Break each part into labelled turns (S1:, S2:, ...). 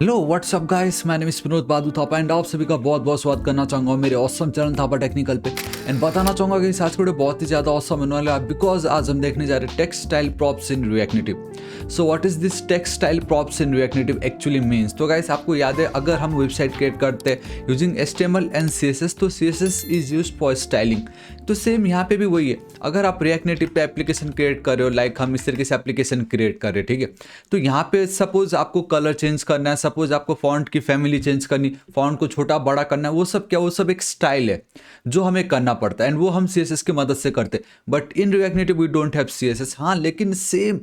S1: Hello what's up guys, मैं name is Vinod Badu Thapa and आप सभी का बहुत बहुत स्वागत करना चाहूँगा मेरे ऑसम चरण थापा टेक्निकल पे। एंड बताना चाहूँगा कि इस आज का वीडियो बहुत ही ज़्यादा ऑसम होने वाला है बिकॉज आज हम देखने जा रहे हैं textile props in react native. So what is this textile props in react native actually means. तो गाइस आपको याद है, अगर हम वेबसाइट क्रिएट करते हैं यूजिंग HTML एंड CSS तो CSS is use for styling. तो सेम यहाँ पे भी वही है। अगर आप रिएक्ट नेटिव पे एप्लीकेशन क्रिएट कर रहे हो, लाइक हम इस तरीके से एप्लीकेशन क्रिएट कर रहे हैं, ठीक है। तो यहाँ पे सपोज आपको कलर चेंज करना है, सपोज आपको फॉन्ट की फैमिली चेंज करनी, फॉन्ट को छोटा बड़ा करना है, वो सब क्या, वो सब एक स्टाइल है जो हमें करना पड़ता है एंड वो हम CSS की मदद से करते हैं। But in react native we don't have CSS। हाँ, लेकिन सेम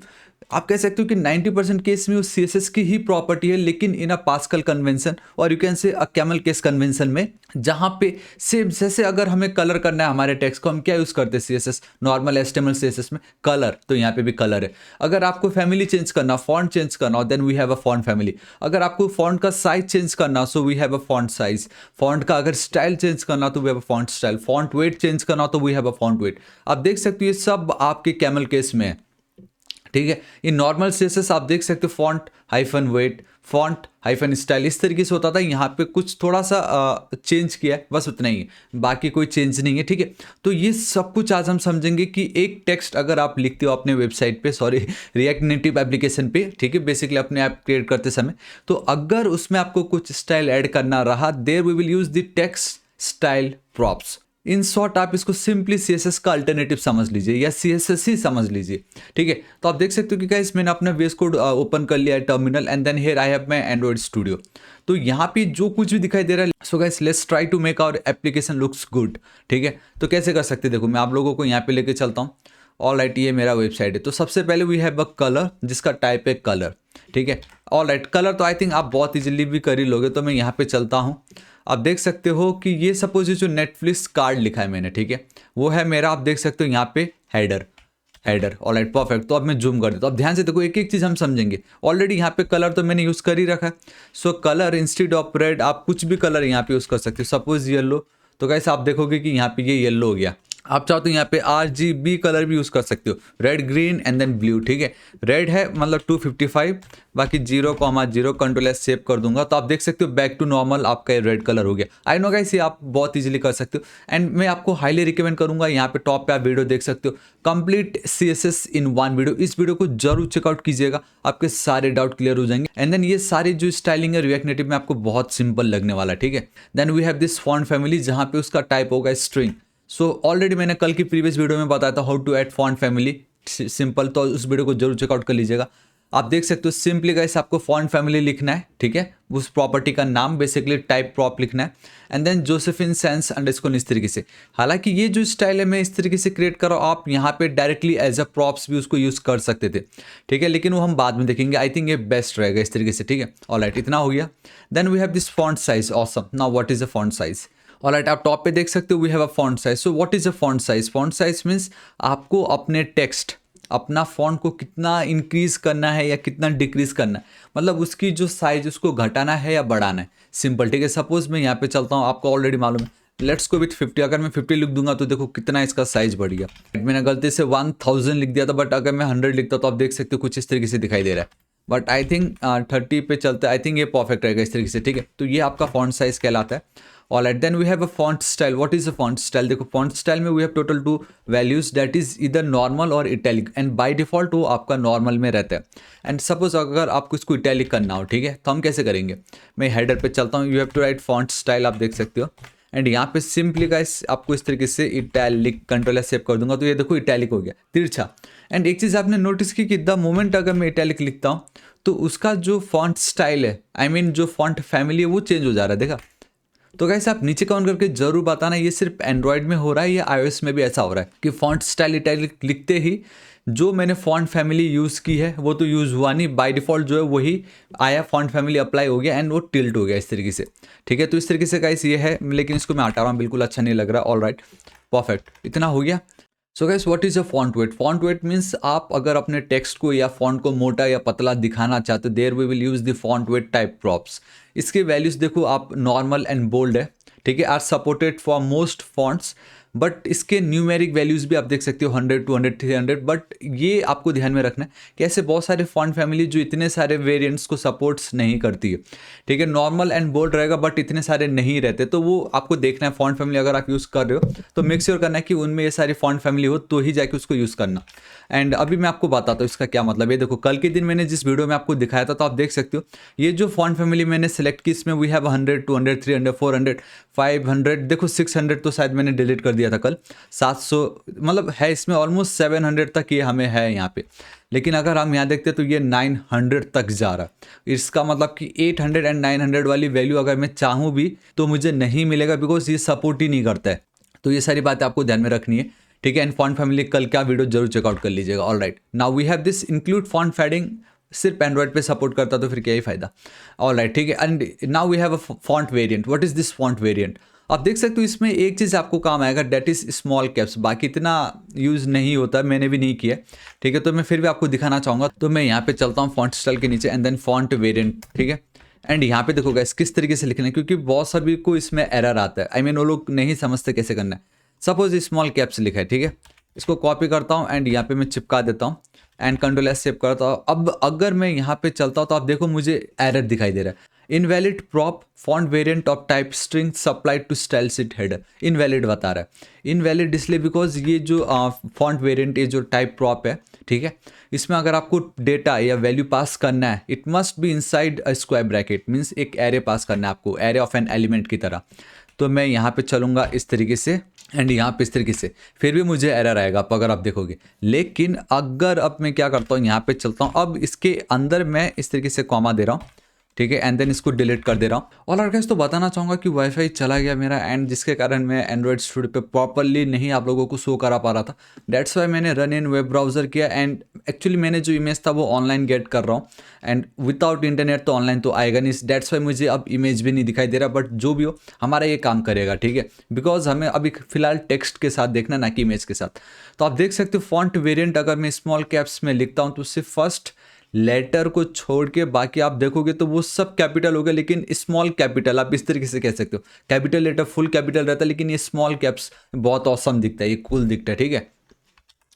S1: आप कह सकते हो कि 90% केस में उस CSS की ही प्रॉपर्टी है, लेकिन इन अ पास्कल कन्वेंशन और you can say a camel case convention में, जहाँ पे सेम जैसे अगर हमें कलर करना है हमारे टेक्स्ट को, हम क्या यूज़ करते हैं CSS नॉर्मल HTML CSS में कलर, तो यहाँ पे भी कलर है। अगर आपको फैमिली चेंज करना, फॉन्ट चेंज करना, then we have a font family. अगर आपको फॉन्ट का साइज चेंज करना, so we have a font size. Font का अगर स्टाइल चेंज करना तो we have a font style. Font weight change करना तो we have a font weight. आप देख सकते हो ये सब आपके कैमल केस में है, ठीक है। इन नॉर्मल CSS आप देख सकते हो font hyphen weight, font hyphen style, इस तरीके से होता था। यहाँ पे कुछ थोड़ा सा चेंज किया है, बस उतना ही है, बाकी कोई चेंज नहीं है, ठीक है। तो ये सब कुछ आज हम समझेंगे कि एक टेक्स्ट अगर आप लिखते हो अपने वेबसाइट पे, सॉरी रिएक्ट नेटिव एप्लीकेशन पे, ठीक है, बेसिकली अपने ऐप क्रिएट करते समय, तो अगर उसमें आपको कुछ स्टाइल ऐड करना रहा, there we will use the text style props. In short आप इसको सिंपली CSS का अल्टरनेटिव समझ लीजिए या CSS ही समझ लीजिए, ठीक है। तो आप देख सकते हो कि गाइस मैंने अपना VS कोड ओपन कर लिया है terminal and then here I have my Android Studio. तो यहाँ पे जो कुछ भी दिखाई दे रहा है, so guys let's try to make our application looks good, ठीक है। तो कैसे कर सकते हैं, देखो मैं आप लोगों को यहाँ पे लेके चलता हूँ। ऑल राइट, ये मेरा वेबसाइट है। तो सबसे पहले वी हैव अ कलर जिसका टाइप है कलर, ठीक है। ऑल राइट, कलर तो आई थिंक आप बहुत इजीली भी कर ही लोगे, तो मैं यहाँ पे चलता हूँ। आप देख सकते हो कि ये सपोज जो नेटफ्लिक्स कार्ड लिखा है मैंने, ठीक है, वो है मेरा। आप देख सकते हो यहाँ पे हेडर, हेडर। Alright, perfect. तो अब मैं जूम कर देता हूँ। अब ध्यान से देखो, एक एक चीज़ हम समझेंगे। ऑलरेडी यहाँ पे कलर तो मैंने यूज़ कर ही रखा है। सो कलर इंस्टेड ऑफ रेड आप कुछ भी कलर यहाँ पे यूज़ कर सकते हो, सपोज येलो। तो कैसे आप देखोगे कि यहाँ पे ये येलो हो गया। आप चाहो तो यहाँ पे RGB कलर भी यूज़ कर सकते हो, red green and then blue, ठीक है। रेड है मतलब 255, बाकी 0,0 कंट्रोल S सेव कर दूंगा, तो आप देख सकते हो बैक टू नॉर्मल आपका रेड कलर हो गया। आई नो गाइस, ये आप बहुत इजीली कर सकते हो एंड मैं आपको हाईली रिकमेंड करूंगा। यहाँ पे टॉप पे आप वीडियो देख सकते हो, complete CSS in one video. इस वीडियो को जरूर चेकआउट कीजिएगा, आपके सारे डाउट क्लियर हो जाएंगे। एंड देन ये सारी जो स्टाइलिंग है रिएक्ट नेटिव में आपको बहुत सिंपल लगने वाला, ठीक है। Then we have this font family जहाँ पे उसका टाइप होगा स्ट्रिंग। सो ऑलरेडी मैंने कल की प्रीवियस वीडियो में बताया था how to add font family simple, तो उस वीडियो को जरूर चेकआउट कर लीजिएगा। आप देख सकते हो सिंपली गाइस आपको फॉन्ट फैमिली लिखना है, ठीक है, उस प्रॉपर्टी का नाम बेसिकली टाइप प्रॉप लिखना है and then Josefin Sans underscore इस तरीके से। हालांकि ये जो स्टाइल है मैं इस तरीके से क्रिएट कर रहा हूँ, आप यहाँ पे डायरेक्टली एज अ प्रॉप्स भी उसको यूज़ कर सकते थे, ठीक है, लेकिन वो हम बाद में देखेंगे। आई थिंक ये बेस्ट रहेगा इस तरीके से, ठीक है। ऑलराइट, इतना हो गया। Then we have this font size, awesome. Now what is a font size. Alright, आप टॉप पे देख सकते हो we have a font size. So what is a font size. Font size means आपको अपने टेक्स्ट, अपना फॉन्ट को कितना इंक्रीज करना है या कितना डिक्रीज करना है, मतलब उसकी जो साइज उसको घटाना है या बढ़ाना है, सिंपल, ठीक है। सपोज मैं यहाँ पे चलता हूँ, आपको ऑलरेडी मालूम है, लेट्स गो विथ 50। अगर मैं 50 लिख दूंगा तो देखो कितना इसका साइज बढ़ गया। मैंने गलती से 1000 लिख दिया था, बट अगर मैं 100 लिखता तो आप देख सकते हो कुछ इस तरीके से दिखाई दे रहा है। बट आई थिंक 30 पे चलता है, आई थिंक ये परफेक्ट रहेगा इस तरीके से, ठीक है। तो ये आपका फॉन्ट साइज कहलाता है। Alright, then we have a font style. What is a font style. देखो फॉन्ट स्टाइल में we have total 2 values, that is इधर नॉर्मल और इटैलिक, एंड बाय डिफॉल्ट वो आपका नॉर्मल में रहता है। एंड सपोज अगर आपको इसको इटैलिक करना हो, ठीक है, तो हम कैसे करेंगे। मैं हेडर पे चलता हूँ, you have to write font style, आप देख सकते हो। एंड यहाँ पे सिंपली गाइस आपको इस तरीके से इटैलिक कंट्रोल सेव कर दूंगा, तो ये देखो इटैलिक हो गया, तिरछा। एंड एक चीज़ आपने नोटिस की कि द मोमेंट अगर मैं इटैलिक लिखता हूँ तो उसका जो फॉन्ट स्टाइल है, आई मीन जो फॉन्ट फैमिली है, वो चेंज हो जा रहा है, देखा। तो गाइस आप नीचे कमेंट करके जरूर बताना ये सिर्फ एंड्रॉयड में हो रहा है या iOS में भी ऐसा हो रहा है कि फॉन्ट स्टाइल इटैलिक लिखते ही जो मैंने फॉन्ट फैमिली यूज़ की है वो तो यूज़ हुआ नहीं, बाय डिफ़ॉल्ट जो है वही आया, फॉन्ट फैमिली अप्लाई हो गया एंड वो टिल्ट हो गया इस तरीके से, ठीक है। तो इस तरीके से गाइस ये है, लेकिन इसको मैं हटा रहा हूँ, बिल्कुल अच्छा नहीं लग रहा। ऑल राइट, परफेक्ट, इतना हो गया। So guys what is a font wait. Font weight means आप अगर अपने टेक्स्ट को या फॉन्ट को मोटा या पतला दिखाना चाहते हो, there we will use the font weight type props. इसके वैल्यूज देखो आप, नॉर्मल एंड बोल्ड है, ठीक है, are supported for most fonts but इसके न्यूमेरिक वैल्यूज़ भी आप देख सकते हो 100, 200, 300। बट ये आपको ध्यान में रखना है कि ऐसे बहुत सारे फॉन्ट फैमिली जो इतने सारे वेरिएंट्स को सपोर्ट्स नहीं करती है, ठीक है। नॉर्मल एंड बोल्ड रहेगा बट इतने सारे नहीं रहते, तो वो आपको देखना है। फॉन्ट फैमिली अगर आप यूज़ कर रहे हो तो मेक श्योर करना है कि उनमें ये सारी फॉन्ट फैमिली हो, तो ही जाके उसको यूज़ करना। एंड अभी मैं आपको बताता हूँ इसका क्या मतलब है। देखो कल के दिन मैंने जिस वीडियो में आपको दिखाया था, तो आप देख सकते हो ये जो फॉन्ट फैमिली मैंने सेलेक्ट की, इसमें वी हैव 100, 200, 300, 400, 500, देखो 600 तो शायद मैंने डिलीट कर दिया था कल। 700 मतलब है इसमें, ऑलमोस्ट 700 तक ये हमें है यहाँ पे। लेकिन अगर हम यहाँ देखते हैं तो ये 900 तक जा रहा है। इसका मतलब कि 800 एंड 900 वाली वैल्यू अगर मैं चाहूँ भी तो मुझे नहीं मिलेगा, बिकॉज ये सपोर्ट ही नहीं करता है। तो ये सारी बातें आपको ध्यान में रखनी है, ठीक है। एंड फॉन्ट फैमिली कल क्या वीडियो जरूर चेकआउट कर लीजिएगा। All right, now we have this include font padding, सिर्फ एंड्रॉइड पे सपोर्ट करता तो फिर क्या ही फायदा। ऑल राइट, ठीक है। And now we have a font variant. What is this font variant? आप देख सकते हो इसमें एक चीज़ आपको काम आएगा, डेट इज स्मॉल कैप्स। बाकी इतना यूज़ नहीं होता, मैंने भी नहीं किया, ठीक है। तो मैं फिर भी आपको दिखाना चाहूँगा। तो मैं यहाँ पे चलता हूँ फॉन्ट स्टाइल के नीचे एंड देन फॉन्ट वेरिएंट, ठीक है। एंड यहाँ पे देखो गाइस किस तरीके से लिखना है, क्योंकि बहुत सभी को इसमें एरर आता है। आई मीन वो लोग नहीं समझते कैसे करना है। सपोज स्मॉल कैप्स लिखा है, ठीक है। इसको कॉपी करता हूँ एंड यहाँ पे मैं चिपका देता हूँ एंड कंट्रोल एस सेव करता हूँ। अब अगर मैं यहाँ पे चलता हूँ तो आप देखो मुझे एरर दिखाई दे रहा है, invalid prop font variant of type string supplied to style sheet header. Invalid बता रहा है। इनवैलिड इसलिए बिकॉज ये जो फॉन्ट वेरिएंट, ये जो टाइप प्रॉप है, ठीक है, इसमें अगर आपको डेटा या वैल्यू पास करना है, it must be inside a square bracket, means एक एरे पास करना है आपको, एरे ऑफ एन एलिमेंट की तरह। तो मैं यहाँ पे चलूँगा इस तरीके से एंड यहाँ पे इस तरीके से, फिर भी मुझे एरर आएगा आप अगर आप देखोगे। लेकिन अगर अब मैं क्या करता हूँ, यहाँ पे चलता हूँ, अब इसके अंदर मैं इस तरीके से कॉमा दे रहा हूँ, ठीक है। एंड देन इसको डिलीट कर दे रहा हूँ। और गाइस तो बताना चाहूँगा कि वाईफाई चला गया मेरा, एंड जिसके कारण मैं एंड्रॉइड स्टूडियो पे प्रॉपरली नहीं आप लोगों को शो करा पा रहा था। डेट्स वाई मैंने रन इन वेब ब्राउज़र किया एंड एक्चुअली मैंने जो इमेज था वो ऑनलाइन गेट कर रहा हूँ, एंड विदाउट इंटरनेट तो ऑनलाइन तो आएगा नहीं। डेट्स वाई मुझे अब इमेज भी नहीं दिखाई दे रहा, बट जो भी हो हमारा ये काम करेगा, ठीक है। बिकॉज हमें अभी फिलहाल टेक्स्ट के साथ देखना, ना कि इमेज के साथ। तो आप देख सकते हो फॉन्ट वेरिएंट अगर मैं स्मॉल कैप्स में लिखता हूँ तो सिर्फ फर्स्ट लेटर को छोड़ के बाकी आप देखोगे तो वो सब कैपिटल हो गया, लेकिन स्मॉल कैपिटल आप इस तरीके से कह सकते हो। कैपिटल लेटर फुल कैपिटल रहता है, लेकिन ये स्मॉल कैप्स बहुत औसम दिखता है, ये कूल दिखता है, ठीक है।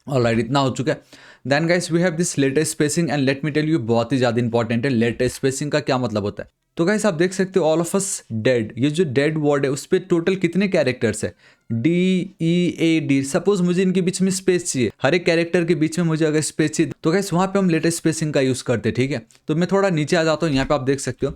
S1: ऑलराइट, इतना हो चुका है। Then guys we have this letter spacing and let me tell you, बहुत ही ज़्यादा इंपॉर्टेंट है। लेटर स्पेसिंग का क्या मतलब होता है? तो गाइस आप देख सकते हो ऑल ऑफ अस डेड, ये जो डेड वर्ड है उस पर टोटल कितने कैरेक्टर्स है? DEAD। सपोज मुझे इनके बीच में स्पेस चाहिए, हर एक कैरेक्टर के बीच में मुझे अगर स्पेस चाहिए तो गाइस वहाँ पे हम लेटर स्पेसिंग का यूज़ करते हैं, ठीक है। तो मैं थोड़ा नीचे आ जाता हूँ, यहाँ पे आप देख सकते हो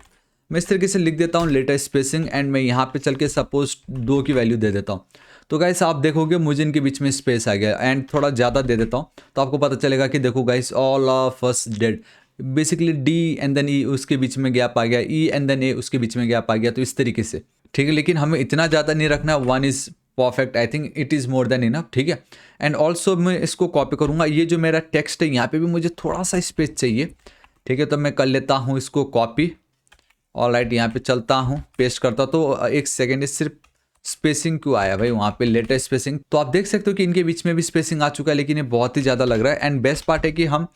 S1: मैं इस तरीके से लिख देता हूँ लेटर स्पेसिंग, एंड मैं यहाँ पे चल के सपोज 2 की वैल्यू दे देता हूँ। तो गाइस आप देखोगे मुझे इनके बीच में स्पेस आ गया, एंड थोड़ा ज़्यादा दे देता हूँ तो आपको पता चलेगा कि देखो guys all of us dead, basically D and then E उसके बीच में गैप आ गया, E एंड देन A उसके बीच में गैप आ गया, तो इस तरीके से, ठीक है। लेकिन हमें इतना ज़्यादा नहीं रखना, 1 is perfect, I think it is more than enough, ठीक है। एंड ऑल्सो मैं इसको कॉपी करूँगा, ये जो मेरा टेक्स्ट है यहाँ पे भी मुझे थोड़ा सा स्पेस चाहिए, ठीक है। तो मैं कर लेता हूँ इसको कॉपी। ऑलराइट, यहाँ पे चलता हूँ, पेस्ट करता, तो एक सेकेंड, सिर्फ स्पेसिंग क्यों आया भाई वहाँ पे, लेटर स्पेसिंग। तो आप देख सकते हो कि इनके बीच में भी स्पेसिंग आ चुका है, लेकिन ये बहुत ही ज़्यादा लग रहा है। एंड बेस्ट पार्ट है कि हम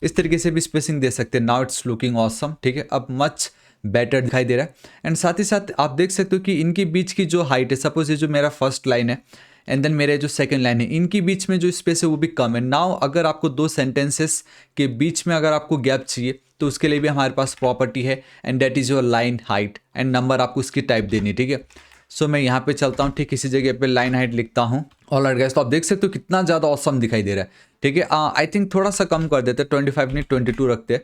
S1: इस तरीके से भी स्पेसिंग दे सकते हैं। नाउ इट्स लुकिंग ऑसम, ठीक है, अब मच बेटर दिखाई दे रहा है। एंड साथ ही साथ आप देख सकते हो कि इनके बीच की जो हाइट है, सपोज ये जो मेरा फर्स्ट लाइन है एंड देन मेरे जो सेकंड लाइन है, इनके बीच में जो स्पेस है वो भी कम है। नाउ अगर आपको 2 सेंटेंसेस के बीच में अगर आपको गैप चाहिए तो उसके लिए भी हमारे पास प्रॉपर्टी है, and that is your line height, and number आपको उसकी टाइप देनी है, ठीक है। सो मैं यहाँ पे चलता हूँ, ठीक इसी जगह पे लाइन हाइट लिखता हूँ। ऑलराइट गाइस, तो आप देख सकते हो कितना ज़्यादा ऑसम दिखाई दे रहा है, ठीक है। आई थिंक थोड़ा सा कम कर देते, 25 नहीं 22 रखते,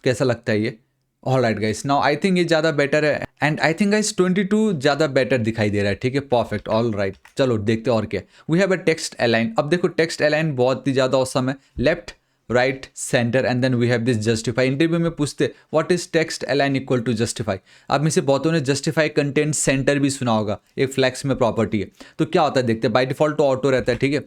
S1: कैसा लगता है ये? Alright guys, now I think ये ज़्यादा बेटर है, एंड आई थिंक गाइस 22 ज़्यादा बेटर दिखाई दे रहा है, ठीक है, परफेक्ट। ऑलराइट, चलो देखते हैं और क्या। We have a text align. अब देखो टेक्स्ट अलाइन बहुत ही ज़्यादा ऑसम है, left right centre and then we have this justify. Interview में पूछते what is text align equal to justify. अब में से बहुतों ने जस्टिफाई कंटेंट सेंटर भी सुना होगा, एक फ्लैक्स में प्रॉपर्टी है। तो क्या होता है देखते हैं, बाय डिफॉल्ट तो ऑटो रहता है, ठीक है।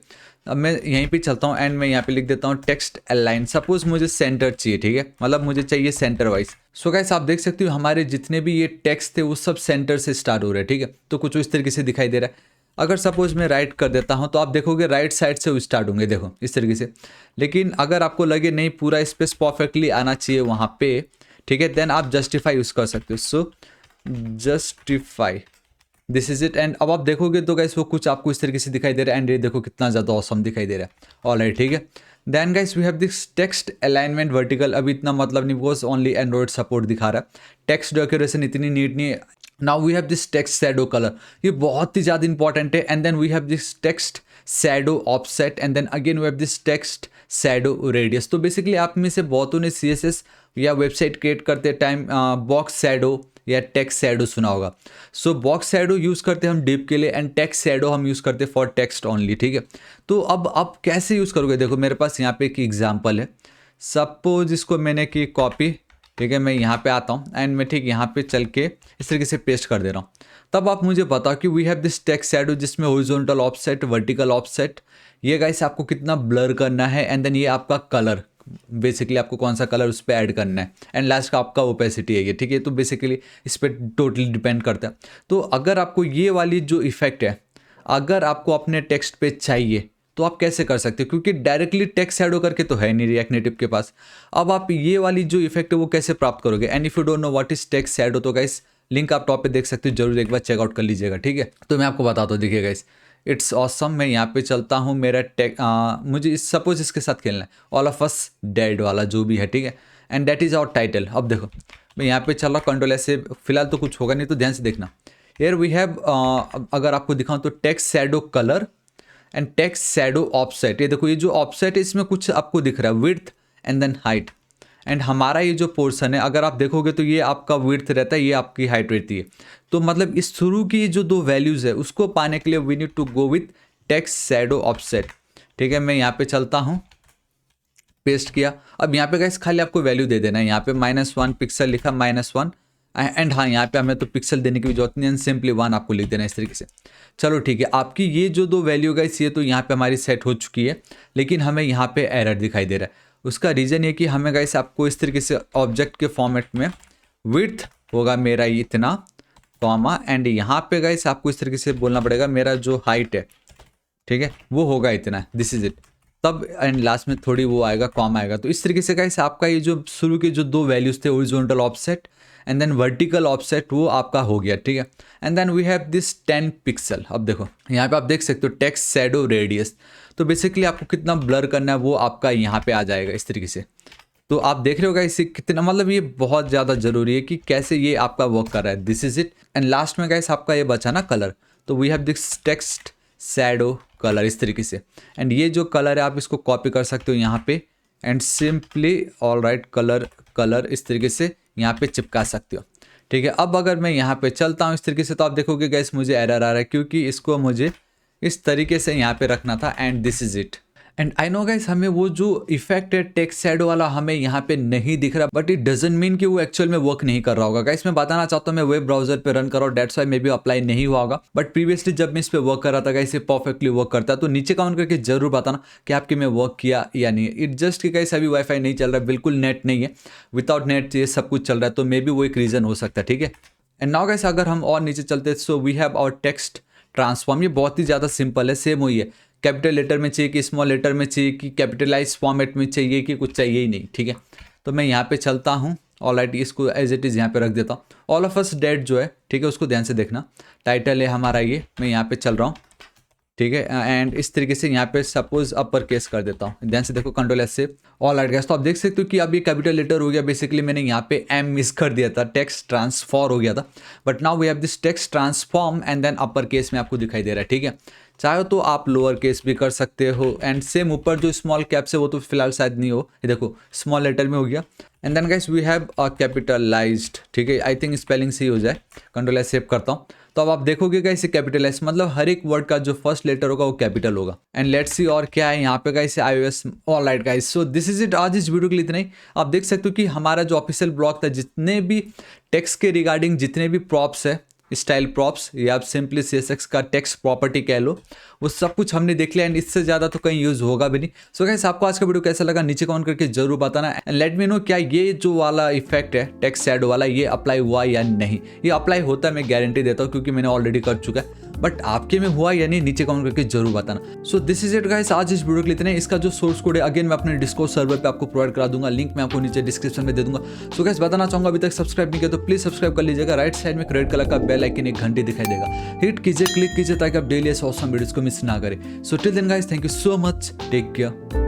S1: अब मैं यहीं पे चलता हूँ एंड मैं यहाँ पे लिख देता हूँ टेक्स्ट अलाइन। सपोज मुझे सेंटर चाहिए, ठीक है, मतलब मुझे चाहिए सेंटर वाइज। सो गाइस आप देख सकते हो हमारे जितने भी ये टेक्स्ट थे वो सब सेंटर से स्टार्ट हो रहे हैं, ठीक है। तो कुछ इस तरीके से दिखाई दे रहा है। अगर सपोज मैं राइट कर देता हूं तो आप देखोगे राइट साइड से वो स्टार्ट होंगे, देखो इस तरीके से। लेकिन अगर आपको लगे नहीं पूरा स्पेस परफेक्टली आना चाहिए वहाँ पे, ठीक है, देन आप जस्टिफाई यूज़ कर सकते हो। So justify, this is it. And अब आप देखोगे तो गाइस वो कुछ आपको इस तरीके से दिखाई दे रहा है, एंड ये देखो कितना ज़्यादा ऑसम दिखाई दे रहा है। ऑलराइट, ठीक है। Then guys we have this text alignment vertical. अभी इतना मतलब नहीं, बिकॉज ओनली एंड्रॉइड सपोर्ट दिखा रहा है। टेक्स्ट डेकोरेशन इतनी नीट नहीं है। Now we have this text shadow colour, ये बहुत ही ज़्यादा इंपॉर्टेंट है। And then we have this text shadow offset, and then again we have this text shadow radius. तो बेसिकली आप में से बहुतों ने CSS या वेबसाइट क्रिएट करते टाइम बॉक्स शैडो या टेक्स्ट शैडो सुना होगा। सो बॉक्स शैडो यूज़ करते हैं हम डिप के लिए, एंड टेक्स्ट शैडो हम यूज़ करते हैं फॉर टेक्स्ट ओनली, ठीक है। तो अब आप कैसे यूज़ करोगे, देखो मेरे पास यहाँ पे एक एग्जांपल है। सपोज इसको मैंने की कॉपी, ठीक है, मैं यहाँ पे आता हूँ एंड मैं ठीक यहाँ पे चल के इस तरीके से पेस्ट कर दे रहा हूँ। तब आप मुझे बताओ कि we have this text shadow जिसमें हॉरिजॉन्टल ऑफसेट, वर्टिकल ऑफसेट, ये गाइस आपको कितना ब्लर करना है, एंड देन ये आपका कलर, बेसिकली आपको कौन सा कलर उस पर ऐड करना है, एंड लास्ट का आपका ओपेसिटी है ये, ठीक है। तो बेसिकली इस पर टोटली डिपेंड करता है। तो अगर आपको ये वाली जो इफेक्ट है अगर आपको अपने टेक्स्ट पे चाहिए तो आप कैसे कर सकते हो, क्योंकि डायरेक्टली टेक्स्ट शैडो करके तो है नहीं रिएक्ट नेटिव के पास। अब आप ये वाली जो इफेक्ट है वो कैसे प्राप्त करोगे, and if you don't know what is text shadow तो गाइस लिंक आप टॉप पे देख सकते हो, जरूर एक बार चेकआउट कर लीजिएगा, ठीक है। तो मैं आपको बताता हूँ, देखिए गाइस इट्स ऑसम। मैं यहाँ पे चलता हूँ, मेरा मुझे सपोज इसके साथ खेलना है, ऑल ऑफ अस डेड वाला जो भी है, ठीक है, and that is our title. अब देखो मैं यहाँ पे चल रहा हूँ कंट्रोल ऐसे, फिलहाल तो कुछ होगा नहीं, तो ध्यान से देखना। हियर वी हैव, अगर आपको दिखाऊं तो text shadow colour and text shadow offset. ये देखो ये जो ऑफसेट है इसमें कुछ आपको दिख रहा है, width and then height. And हमारा ये जो पोर्शन है अगर आप देखोगे तो ये आपका विड्थ रहता है, ये आपकी हाइट रहती है। तो मतलब इस शुरू की जो दो वैल्यूज़ है उसको पाने के लिए we need to go with text shadow offset, ठीक है। मैं यहाँ पे चलता हूँ, पेस्ट किया। अब यहाँ पे गाइस खाली आपको वैल्यू दे देना है, यहाँ पे -1 पिक्सल लिखा, -1, एंड हाँ यहाँ पे हमें तो पिक्सल देने की भी जरूरत नहीं है, सिंपली 1 आपको लिख देना है इस तरीके से। चलो ठीक है, आपकी ये जो दो वैल्यू गाइस ये तो यहाँ पे हमारी सेट हो चुकी है, लेकिन हमें यहाँ पे एरर दिखाई दे रहा है। उसका रीज़न ये कि हमें गाइस आपको इस तरीके से ऑब्जेक्ट के फॉर्मेट में विड्थ होगा मेरा इतना कॉमा, एंड यहाँ पे गाइस आपको इस तरीके से बोलना पड़ेगा मेरा जो हाइट है, ठीक है, वो होगा इतना, दिस इज इट। तब एंड लास्ट में थोड़ी वो आएगा, कॉम आएगा। तो इस तरीके से गाइस आपका ये जो शुरू के जो दो वैल्यूज थे, horizontal offset and then vertical offset, वो आपका हो गया, ठीक है। And then we have this 10 pixel. अब देखो यहाँ पे आप देख सकते हो टेक्स्ट शैडो रेडियस। तो बेसिकली आपको कितना ब्लर करना है वो आपका यहाँ पे आ जाएगा इस तरीके से। तो आप देख रहे होगा इसे कितना, मतलब ये बहुत ज़्यादा ज़रूरी है कि कैसे ये आपका वर्क कर रहा है, this is it. And last में गाइस आपका ये बचा ना कलर, तो we have this text shadow colour इस तरीके से। एंड ये जो कलर है आप इसको कॉपी कर सकते हो यहाँ पे, एंड सिंपली ऑलराइट कलर इस तरीके से यहाँ पे चिपका सकते हो, ठीक है। अब अगर मैं यहाँ पे चलता हूँ इस तरीके से, तो आप देखोगे गाइस मुझे एरर आ रहा है, क्योंकि इसको मुझे इस तरीके से यहाँ पे रखना था, and this is it. And I know guys हमें वो जो इफेक्ट है टेक्स्ट शैडो वाला हमें यहाँ पे नहीं दिख रहा, बट इट डजंट मीन कि वो एक्चुअल में वर्क नहीं कर रहा होगा। गाइस मैं बताना चाहता हूँ मैं वेब ब्राउजर पे रन कर रहा हूँ, that's why may be apply नहीं हुआ होगा, बट प्रीवियसली जब मैं इस पे वर्क कर रहा था गाइस ये परफेक्टली वर्क करता है। तो नीचे कमेंट करके जरूर बताना कि आपके में वर्क किया या नहीं। इट जस्ट कि गाइस अभी वाईफाई नहीं चल रहा है, बिल्कुल नेट नहीं है, विदाउट नेट ये सब कुछ चल रहा है, तो मे बी वो एक रीजन हो सकता है, ठीक है। एंड नाउ गाइस अगर हम और नीचे चलते हैं, so we have our text transform. ये बहुत ही ज़्यादा सिंपल है, सेम वही है, कैपिटल लेटर में चाहिए कि स्मॉल लेटर में चाहिए कि कैपिटलाइज फॉर्मेट में चाहिए कि कुछ चाहिए ही नहीं, ठीक है। तो मैं यहाँ पे चलता हूँ, ऑलराइट इसको एज इट इज़ यहाँ पे रख देता हूँ। ऑल ऑफ अस डेड जो है, ठीक है, उसको ध्यान से देखना, टाइटल है हमारा ये, मैं यहाँ पे चल रहा हूँ, ठीक है। एंड इस तरीके से यहाँ पे सपोज अपर केस कर देता हूँ, ध्यान से देखो कंट्रोल एस से ऑलराइट गैस। तो आप देख सकते हो कि अब ये कैपिटल लेटर हो गया, बेसिकली मैंने यहाँ पे एम मिस कर दिया था, टेक्स्ट ट्रांसफॉर हो गया था, but now we have this text transform and then upper case में आपको दिखाई दे रहा है, ठीक है। चाहे तो आप लोअर केस भी कर सकते हो, एंड सेम ऊपर जो स्मॉल कैप्स है वो तो फिलहाल शायद नहीं हो, ये देखो स्मॉल लेटर में हो गया। And then guys we have a capitalized, ठीक है, आई थिंक स्पेलिंग सही हो जाए, कंट्रोल एस सेव करता हूँ। तो अब आप देखोगे गाइस कैपिटलाइज मतलब हर एक वर्ड का जो फर्स्ट लेटर होगा वो कैपिटल होगा। एंड लेट्स सी और क्या है यहाँ पे guys, iOS alright guys. So this is it, आज इस वीडियो के लिए इतना ही। आप देख सकते हो कि हमारा जो ऑफिशियल ब्लॉग था, जितने भी टेक्स्ट के रिगार्डिंग जितने भी प्रॉप्स है, स्टाइल प्रॉप्स या आप सिंपली CSS का टेक्स्ट प्रॉपर्टी कह लो, वो सब कुछ हमने देख लिया, एंड इससे ज़्यादा तो कहीं यूज़ होगा भी नहीं। सो गाइस आपको आज का वीडियो कैसा लगा नीचे कमेंट करके जरूर बताना, एंड लेट मी नो क्या ये जो वाला इफेक्ट है टेक्स्ट शैडो वाला ये अप्लाई हुआ या नहीं। ये अप्लाई होता है मैं गारंटी देता हूँ, क्योंकि मैंने ऑलरेडी कर चुका है। बट आपके में हुआ या नहीं नीचे कमेंट करके जरूर बताना। So this is it guys, आज इस वीडियो के लिए इतना। इसका जो सोर्स कोड है अगेन मैं अपने डिस्कॉर्ड सर्वर पे आपको प्रोवाइड करा दूंगा, लिंक मैं आपको नीचे डिस्क्रिप्शन में दे दूंगा। सो गाइस बताना चाहूंगा अभी तक सब्सक्राइब नहीं किया तो प्लीज सब्सक्राइब कर लीजिएगा। राइट साइड में रेड कलर का बेल आइकन एक घंटी दिखाई देगा, हिट कीजिए, क्लिक कीजिए ताकि आप डेली ऐसे ऑसम वीडियोस को मिस ना करें। So till then guys, thank you so much, take care.